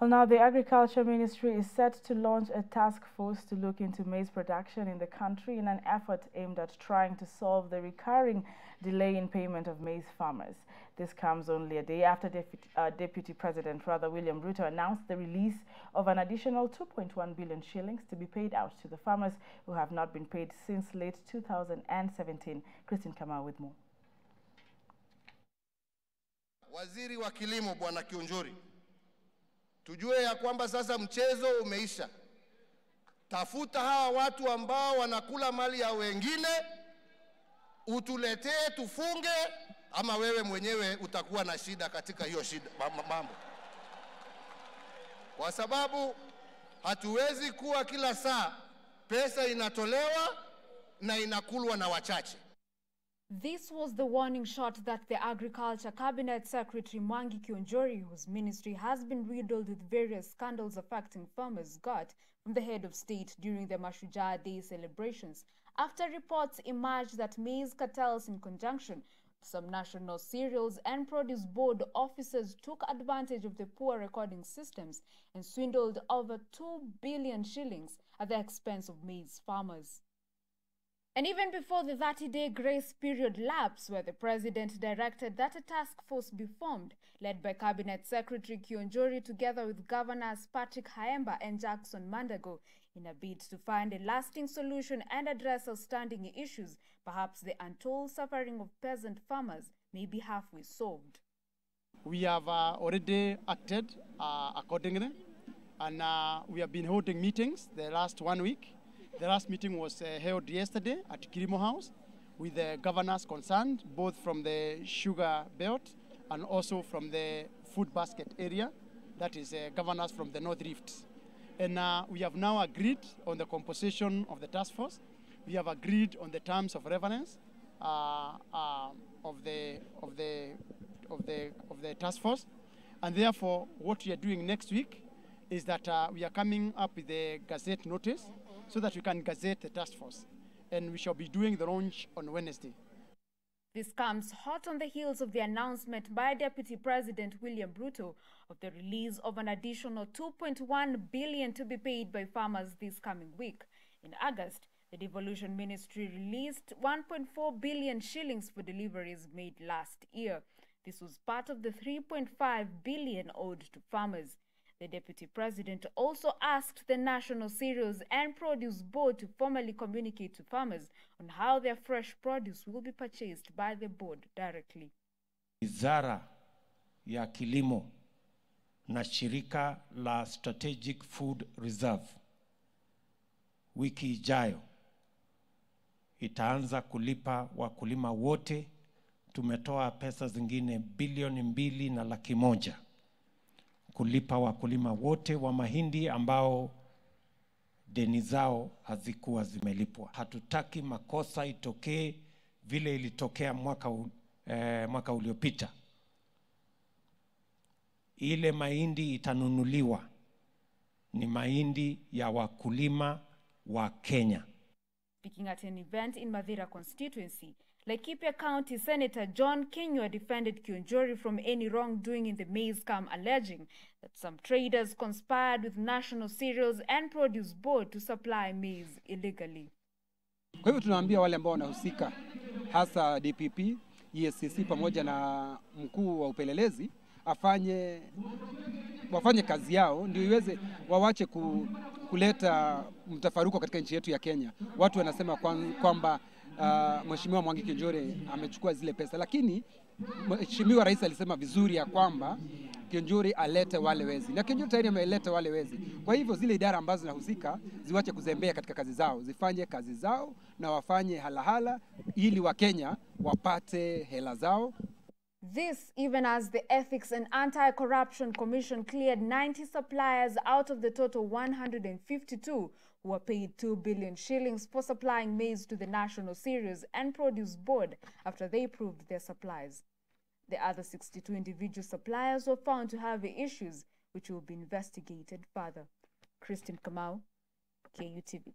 Well, now the Agriculture Ministry is set to launch a task force to look into maize production in the country in an effort aimed at trying to solve the recurring delay in payment of maize farmers. This comes only a day after Deputy President William Ruto announced the release of an additional 2.1 billion shillings to be paid out to the farmers who have not been paid since late 2017. Christine Kamau with more. Waziri wa Kilimo Bwana Kiunjuri, tujue ya kwamba sasa mchezo umeisha. Tafuta hawa watu ambao wanakula mali ya wengine, utuletee tufunge, ama wewe mwenyewe utakuwa na shida katika hiyo shida mambo. Kwa sababu hatuwezi kuwa kila saa pesa inatolewa na inakulwa na wachache. This was the warning shot that the Agriculture Cabinet Secretary Mwangi Kiunjuri, whose ministry has been riddled with various scandals affecting farmers, got from the head of state during the Mashujaa Day celebrations, after reports emerged that maize cartels in conjunction with some national cereals and produce board officers took advantage of the poor recording systems and swindled over 2 billion shillings at the expense of maize farmers. And even before the 30-day grace period lapse, where the president directed that a task force be formed, led by Cabinet Secretary Kiunjuri together with Governors Patrick Haemba and Jackson Mandago, in a bid to find a lasting solution and address outstanding issues, perhaps the untold suffering of peasant farmers may be halfway solved. We have already acted accordingly, and we have been holding meetings the last 1 week. The last meeting was held yesterday at Kilimo House with the governors concerned, both from the sugar belt and also from the food basket area, that is governors from the North Rifts. And we have now agreed on the composition of the task force. We have agreed on the terms of reference of the task force. And therefore, what we are doing next week is that we are coming up with a gazette notice so that we can gazette the task force. And we shall be doing the launch on Wednesday. This comes hot on the heels of the announcement by Deputy President William Ruto of the release of an additional 2.1 billion to be paid by farmers this coming week. In August, the Devolution Ministry released 1.4 billion shillings for deliveries made last year. This was part of the 3.5 billion owed to farmers. The Deputy President also asked the National Cereals and Produce Board to formally communicate to farmers on how their fresh produce will be purchased by the board directly. Wizara ya Kilimo na shirika la Strategic Food Reserve wiki ijayo itaanza kulipa wakulima wote. Tumetoa pesa zingine bilioni 2.1 kulipa wakulima wote wa mahindi ambao deni zao hazikuwa zimelipwa. Hatutaki makosa itokee vile ilitokea mwaka uliopita. Ile mahindi itanunuliwa ni mahindi ya wakulima wa Kenya. Speaking at an event in Mathira constituency, Laikipia County Senator John Kinyua defended Kiunjuri from any wrongdoing in the maize scam, alleging that some traders conspired with National Cereals and Produce Board to supply maize illegally. Kwa hivyo tunaambia wale ambao wanahusika, hasa DPP, EACC pamoja na mkuu wa upelelezi, wafanye kazi yao ndio iweze wawache kuleta mtafaruko katika nchi yetu ya Kenya. Watu wanasema kwamba Mheshimiwa Mwangi Kiunjuri amechukua zile pesa, lakini Mheshimiwa Rais alisema vizuri ya kwamba Kiunjuri alete wale wezi, na Kiunjuri tayari ameleta wale wezi. Kwa hivyo zile idara ambazo zinahusika ziwache kuzembea katika kazi zao, zifanye kazi zao na wafanye halahala ili Wakenya wapate hela zao. This even as the Ethics and Anti-Corruption Commission cleared 90 suppliers out of the total 152 who were paid 2 billion shillings for supplying maize to the National Cereals and Produce Board after they proved their supplies. The other 62 individual suppliers were found to have issues which will be investigated further. Christine Kamau, KUTV.